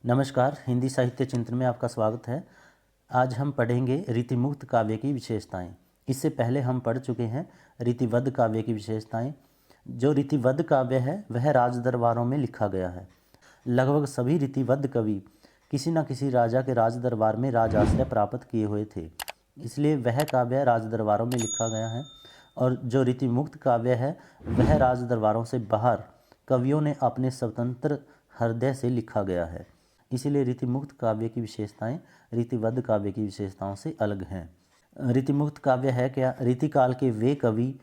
नमस्कार, हिंदी साहित्य चिंतन में आपका स्वागत है। आज हम पढ़ेंगे रीतिमुक्त काव्य की विशेषताएं। इससे पहले हम पढ़ चुके हैं रीतिवद्ध काव्य की विशेषताएं। जो रीतिवद्ध काव्य है वह राज दरबारों में लिखा गया है। लगभग सभी रीतिवद्ध कवि किसी न किसी राजा के राज दरबार में राज आश्रय प्राप्त किए हुए थे, इसलिए वह काव्य राज दरबारों में लिखा गया है। और जो रीतिमुक्त काव्य है वह राज दरबारों से बाहर कवियों ने अपने स्वतंत्र हृदय से लिखा गया है। इसीलिए रीतिमुक्त काव्य की विशेषताएं रीतिवद्ध काव्य की विशेषताओं से अलग हैं। रीतिमुक्त काव्य है क्या? रीतिकाल के वे कवि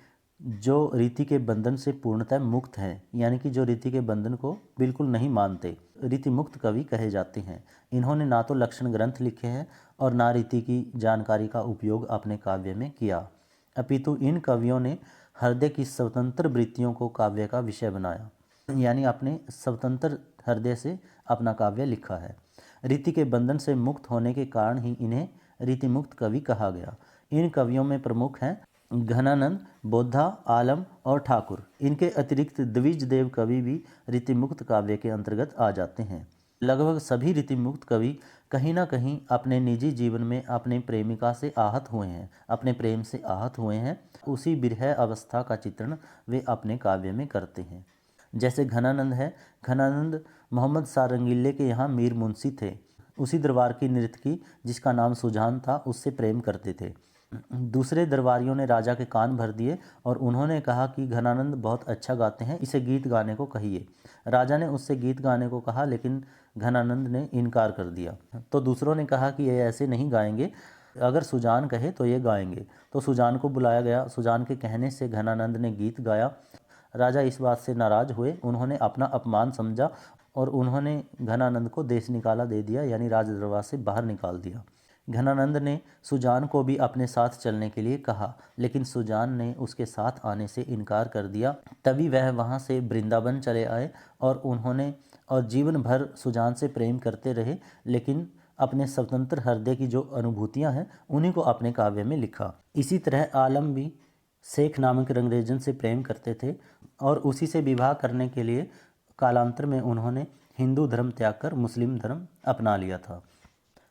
जो रीति के बंधन से पूर्णतः मुक्त हैं, यानी कि जो रीति के बंधन को बिल्कुल नहीं मानते, रीतिमुक्त कवि कहे जाते हैं। इन्होंने ना तो लक्षण ग्रंथ लिखे हैं और ना रीति की जानकारी का उपयोग अपने काव्य में किया, अपितु इन कवियों ने हृदय की स्वतंत्र वृत्तियों को काव्य का विषय बनाया, यानी अपने स्वतंत्र हृदय से अपना काव्य लिखा है। रीति के बंधन से मुक्त होने के कारण ही इन्हें रीतिमुक्त कवि कहा गया। इन कवियों में प्रमुख हैं घनानंद, बोद्धा, आलम और ठाकुर। इनके अतिरिक्त द्विज देव कवि भी रीतिमुक्त काव्य के अंतर्गत आ जाते हैं। लगभग सभी रीतिमुक्त कवि कहीं ना कहीं अपने निजी जीवन में अपने प्रेमिका से आहत हुए हैं, अपने प्रेम से आहत हुए हैं। उसी विरह अवस्था का चित्रण वे अपने काव्य में करते हैं। जैसे घनानंद है, घनानंद मोहम्मद सारंगीले के यहाँ मीर मुंशी थे। उसी दरबार की नर्तकी जिसका नाम सुजान था उससे प्रेम करते थे। दूसरे दरबारियों ने राजा के कान भर दिए और उन्होंने कहा कि घनानंद बहुत अच्छा गाते हैं, इसे गीत गाने को कहिए। राजा ने उससे गीत गाने को कहा, लेकिन घनानंद ने इनकार कर दिया। तो दूसरों ने कहा कि ये ऐसे नहीं गाएंगे, अगर सुजान कहे तो ये गाएंगे। तो सुजान को बुलाया गया। सुजान के कहने से घनानंद ने गीत गाया। राजा इस बात से नाराज हुए, उन्होंने अपना अपमान समझा और उन्होंने घनानंद को देश निकाला दे दिया, यानी राज दरबार से बाहर निकाल दिया। घनानंद ने सुजान को भी अपने साथ चलने के लिए कहा, लेकिन सुजान ने उसके साथ आने से इनकार कर दिया। तभी वह वहाँ से वृंदावन चले आए और जीवन भर सुजान से प्रेम करते रहे, लेकिन अपने स्वतंत्र हृदय की जो अनुभूतियाँ हैं उन्हीं को अपने काव्य में लिखा। इसी तरह आलम भी शेख नामक अंग्रेजन से प्रेम करते थे और उसी से विवाह करने के लिए कालांतर में उन्होंने हिंदू धर्म त्याग कर मुस्लिम धर्म अपना लिया था।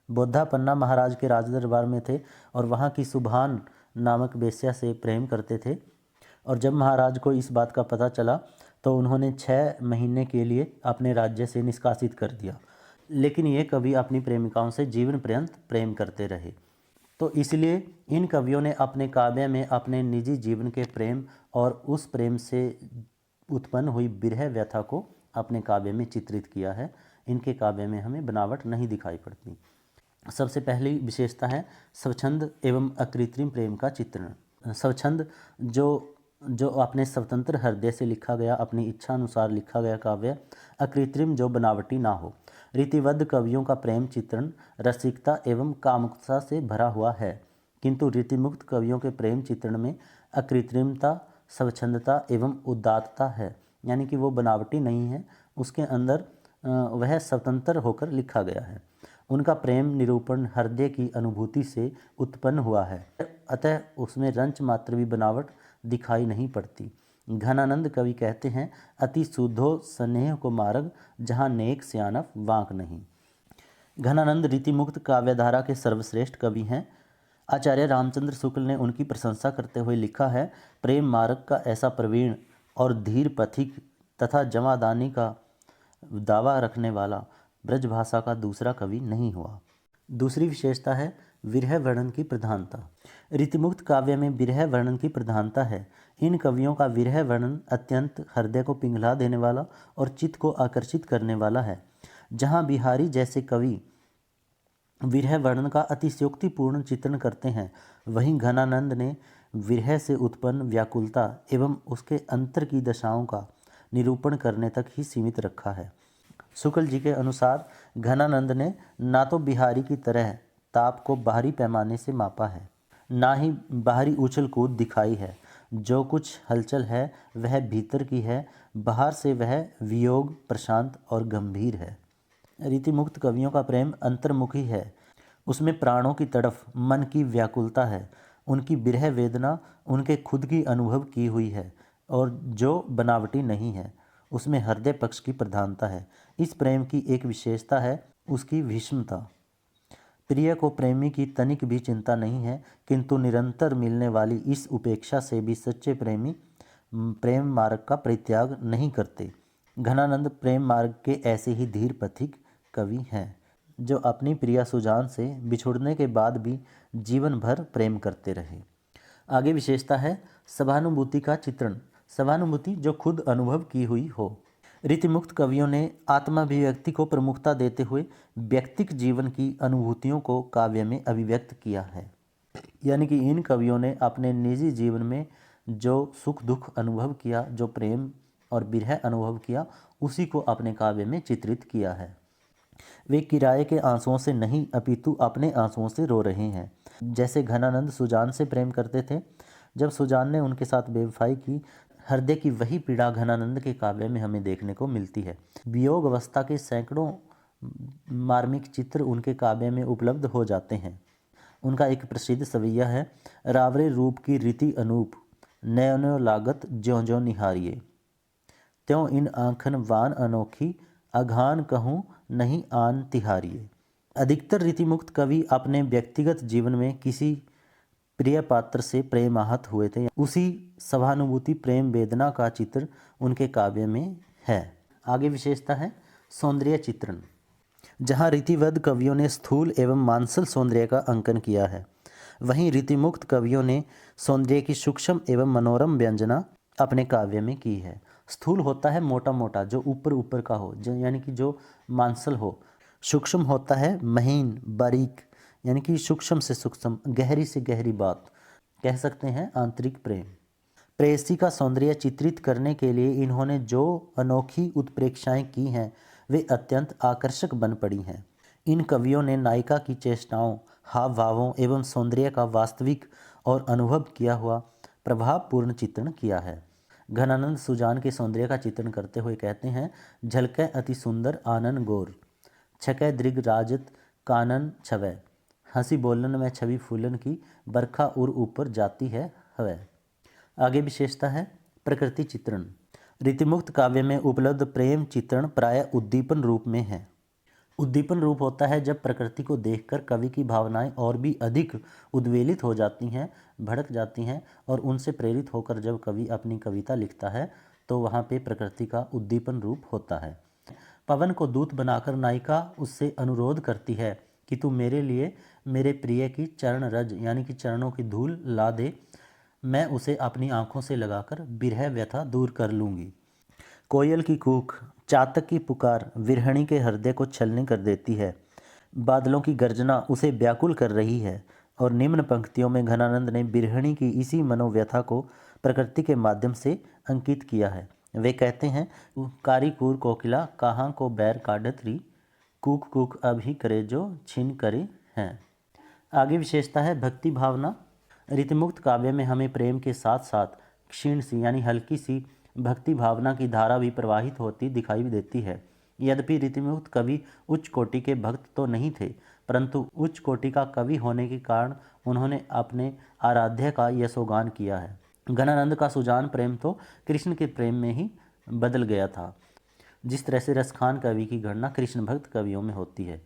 बोद्धा पन्ना महाराज के राज दरबार में थे और वहाँ की सुभान नामक वेश्या से प्रेम करते थे। और जब महाराज को इस बात का पता चला तो उन्होंने 6 महीने के लिए अपने राज्य से निष्कासित कर दिया, लेकिन ये कवि अपनी प्रेमिकाओं से जीवन पर्यंत प्रेम करते रहे। तो इसलिए इन कवियों ने अपने काव्य में अपने निजी जीवन के प्रेम और उस प्रेम से उत्पन्न हुई विरह व्यथा को अपने काव्य में चित्रित किया है। इनके काव्य में हमें बनावट नहीं दिखाई पड़ती। सबसे पहली विशेषता है स्वच्छंद एवं अकृत्रिम प्रेम का चित्रण। स्वच्छंद जो अपने स्वतंत्र हृदय से लिखा गया, अपनी इच्छा अनुसार लिखा गया काव्य। अकृत्रिम जो बनावटी ना हो। रीतिबद्ध कवियों का प्रेम चित्रण रसिकता एवं कामुकता से भरा हुआ है, किंतु रीतिमुक्त कवियों के प्रेम चित्रण में अकृत्रिमता, स्वच्छंदता एवं उदात्तता है, यानी कि वो बनावटी नहीं है, उसके अंदर वह स्वतंत्र होकर लिखा गया है। उनका प्रेम निरूपण हृदय की अनुभूति से उत्पन्न हुआ है, अतः उसमें रंच मात्र भी बनावट दिखाई नहीं पड़ती। घनानंद कवि कहते हैं, अति शुद्धो स्नेह को मार्ग, जहाँ नेक सियानफ वांक नहीं। घनानंद रीतिमुक्त काव्यधारा के सर्वश्रेष्ठ कवि हैं। आचार्य रामचंद्र शुक्ल ने उनकी प्रशंसा करते हुए लिखा है, प्रेम मार्ग का ऐसा प्रवीण और धीर पथिक तथा जमादानी का दावा रखने वाला ब्रजभाषा का दूसरा कवि नहीं हुआ। दूसरी विशेषता है विरह वर्णन की प्रधानता। रीतिमुक्त काव्य में विरह वर्णन की प्रधानता है। इन कवियों का विरह वर्णन अत्यंत हृदय को पिघला देने वाला और चित्त को आकर्षित करने वाला है। जहाँ बिहारी जैसे कवि विरह वर्णन का अतिशयोक्तिपूर्ण चित्रण करते हैं, वहीं घनानंद ने विरह से उत्पन्न व्याकुलता एवं उसके अंतर की दशाओं का निरूपण करने तक ही सीमित रखा है। शुक्ल जी के अनुसार घनानंद ने ना तो बिहारी की तरह ताप को बाहरी पैमाने से मापा है, ना ही बाहरी उछल कूद दिखाई है। जो कुछ हलचल है वह भीतर की है, बाहर से वह वियोग, प्रशांत और गंभीर है। रीतिमुक्त कवियों का प्रेम अंतर्मुखी है, उसमें प्राणों की तड़फ, मन की व्याकुलता है। उनकी विरह वेदना उनके खुद की अनुभव की हुई है और जो बनावटी नहीं है, उसमें हृदय पक्ष की प्रधानता है। इस प्रेम की एक विशेषता है उसकी भीष्मता। प्रिय को प्रेमी की तनिक भी चिंता नहीं है, किंतु निरंतर मिलने वाली इस उपेक्षा से भी सच्चे प्रेमी प्रेम मार्ग का परित्याग नहीं करते। घनानंद प्रेम मार्ग के ऐसे ही धीर पथिक कवि हैं, जो अपनी प्रिया सुजान से बिछुड़ने के बाद भी जीवन भर प्रेम करते रहे। आगे विशेषता है सहानुभूति का चित्रण। सहानुभूति जो खुद अनुभव की हुई हो। रीतिमुक्त कवियों ने आत्माभिव्यक्ति को प्रमुखता देते हुए व्यक्तिक जीवन की अनुभूतियों को काव्य में अभिव्यक्त किया है। यानी कि इन कवियों ने अपने निजी जीवन में जो सुख दुख अनुभव किया, जो प्रेम और विरह अनुभव किया, उसी को अपने काव्य में चित्रित किया है। वे किराए के आंसुओं से नहीं अपितु अपने आंसुओं से रो रहे हैं। जैसे घनानंद सुजान से प्रेम करते थे, जब सुजान ने उनके साथ बेवफाई की, हृदय की वही पीड़ा घनानंद के काव्य में हमें देखने को मिलती है। वियोग अवस्था के सैकड़ों मार्मिक चित्र उनके काव्य में उपलब्ध हो जाते हैं। उनका एक प्रसिद्ध सवैया है, रावरे रूप की रीति अनूप, नयनो लागत ज्यों ज्यों निहारिये, त्यों इन आँखन वान अनोखी, अघान कहूँ नहीं आन तिहारिये। अधिकतर रीतिमुक्त कवि अपने व्यक्तिगत जीवन में किसी प्रिय पात्र से प्रेमाहत हुए थे। उसी सहानुभूति प्रेम वेदना का चित्र उनके काव्य में है। आगे विशेषता है सौंदर्य चित्रण। जहाँ रीतिवद्ध कवियों ने स्थूल एवं मांसल सौंदर्य का अंकन किया है, वहीं रीतिमुक्त कवियों ने सौंदर्य की सूक्ष्म एवं मनोरम व्यंजना अपने काव्य में की है। स्थूल होता है मोटा मोटा, जो ऊपर ऊपर का हो, जो यानी कि जो मांसल हो। सूक्ष्म होता है महीन बारीक, यानी कि सूक्ष्म से सूक्ष्म, गहरी से गहरी बात, कह सकते हैं आंतरिक प्रेम। प्रेयसी का सौंदर्य चित्रित करने के लिए इन्होंने जो अनोखी उत्प्रेक्षाएं की हैं, वे अत्यंत आकर्षक बन पड़ी हैं। इन कवियों ने नायिका की चेष्टाओं, हाव भावों एवं सौंदर्य का वास्तविक और अनुभव किया हुआ प्रभावपूर्ण चित्रण किया है। घनानंद सुजान के सौंदर्य का चित्रण करते हुए कहते हैं, झलकै अति सुंदर आनन गोर, छकै दृग राजत कानन छवै, हंसी बोलन में छवि फूलन की, बरखा उर ऊपर जाती है हवै। आगे विशेषता है प्रकृति चित्रण। रीतिमुक्त काव्य में उपलब्ध प्रेम चित्रण प्रायः उद्दीपन रूप में है। उद्दीपन रूप होता है जब प्रकृति को देखकर कवि की भावनाएं और भी अधिक उद्वेलित हो जाती हैं, भड़क जाती हैं, और उनसे प्रेरित होकर जब कवि अपनी कविता लिखता है तो वहाँ पे प्रकृति का उद्दीपन रूप होता है। पवन को दूत बनाकर नायिका उससे अनुरोध करती है कि तू मेरे लिए मेरे प्रिय की चरण रज, यानी कि चरणों की धूल ला दे, मैं उसे अपनी आंखों से लगाकर बिरह व्यथा दूर कर लूँगी। कोयल की कूक, चातक की पुकार विरहणी के हृदय को छलनी कर देती है। बादलों की गर्जना उसे व्याकुल कर रही है। और निम्न पंक्तियों में घनानंद ने बिरहणी की इसी मनोव्यथा को प्रकृति के माध्यम से अंकित किया है। वे कहते हैं, कारी कूर कोकिला कहाँ को बैर काढ़त री, कूक कूक अभी करे जो छिन करे हैं। आगे विशेषता है भक्ति भावना। रीतिमुक्त काव्य में हमें प्रेम के साथ साथ क्षीण सी, यानी हल्की सी भक्ति भावना की धारा भी प्रवाहित होती दिखाई देती है। यद्यपि रीतिमुक्त कवि उच्च कोटि के भक्त तो नहीं थे, परंतु उच्च कोटि का कवि होने के कारण उन्होंने अपने आराध्य का यशोगान किया है। घनानंद का सुजान प्रेम तो कृष्ण के प्रेम में ही बदल गया था, जिस तरह से रसखान कवि की गणना कृष्ण भक्त कवियों में होती है।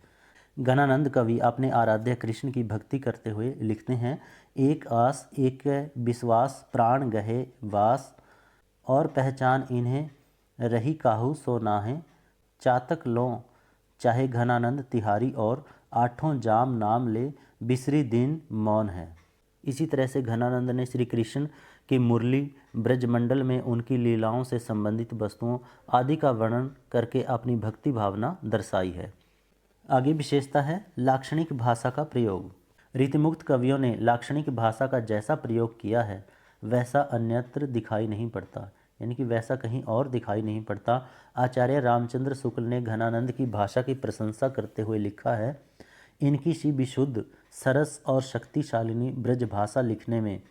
घनानंद कवि अपने आराध्य कृष्ण की भक्ति करते हुए लिखते हैं, एक आस एक विश्वास प्राण गहे वास, और पहचान इन्हें रही काहू सो नाहे, चातक लो चाहे घनानंद तिहारी, और आठों जाम नाम ले बिसरी दिन मौन है। इसी तरह से घनानंद ने श्री कृष्ण की मुरली ब्रजमंडल में उनकी लीलाओं से संबंधित वस्तुओं आदि का वर्णन करके अपनी भक्ति भावना दर्शाई है। आगे विशेषता है लाक्षणिक भाषा का प्रयोग। रीतिमुक्त कवियों ने लाक्षणिक भाषा का जैसा प्रयोग किया है वैसा अन्यत्र दिखाई नहीं पड़ता, यानी कि वैसा कहीं और दिखाई नहीं पड़ता। आचार्य रामचंद्र शुक्ल ने घनानंद की भाषा की प्रशंसा करते हुए लिखा है, इनकी सी विशुद्ध सरस और शक्तिशालिनी ब्रज भाषा लिखने में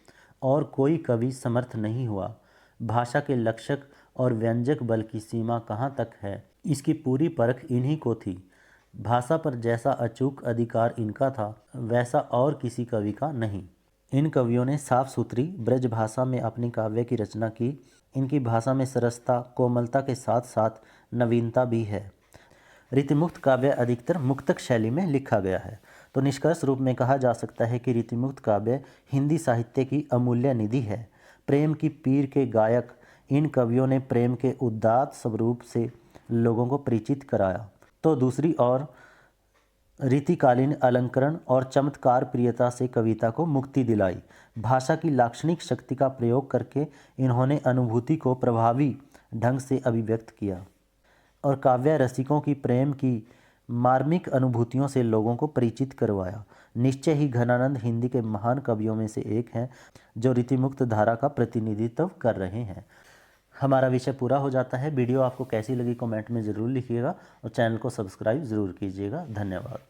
और कोई कवि समर्थ नहीं हुआ। भाषा के लक्षक और व्यंजक बल की सीमा कहाँ तक है, इसकी पूरी परख इन्हीं को थी। भाषा पर जैसा अचूक अधिकार इनका था वैसा और किसी कवि का नहीं। इन कवियों ने साफ सुथरी ब्रज भाषा में अपनी काव्य की रचना की। इनकी भाषा में सरसता कोमलता के साथ साथ नवीनता भी है। रीतिमुक्त काव्य अधिकतर मुक्तक शैली में लिखा गया है। तो निष्कर्ष रूप में कहा जा सकता है कि रीतिमुक्त काव्य हिंदी साहित्य की अमूल्य निधि है। प्रेम की पीर के गायक इन कवियों ने प्रेम के उदात्त स्वरूप से लोगों को परिचित कराया, तो दूसरी ओर रीतिकालीन अलंकरण और चमत्कार प्रियता से कविता को मुक्ति दिलाई। भाषा की लाक्षणिक शक्ति का प्रयोग करके इन्होंने अनुभूति को प्रभावी ढंग से अभिव्यक्त किया और काव्य रसिकों की प्रेम की मार्मिक अनुभूतियों से लोगों को परिचित करवाया। निश्चय ही घनानंद हिंदी के महान कवियों में से एक हैं जो रीतिमुक्त धारा का प्रतिनिधित्व कर रहे हैं। हमारा विषय पूरा हो जाता है। वीडियो आपको कैसी लगी कमेंट में ज़रूर लिखिएगा और चैनल को सब्सक्राइब ज़रूर कीजिएगा। धन्यवाद।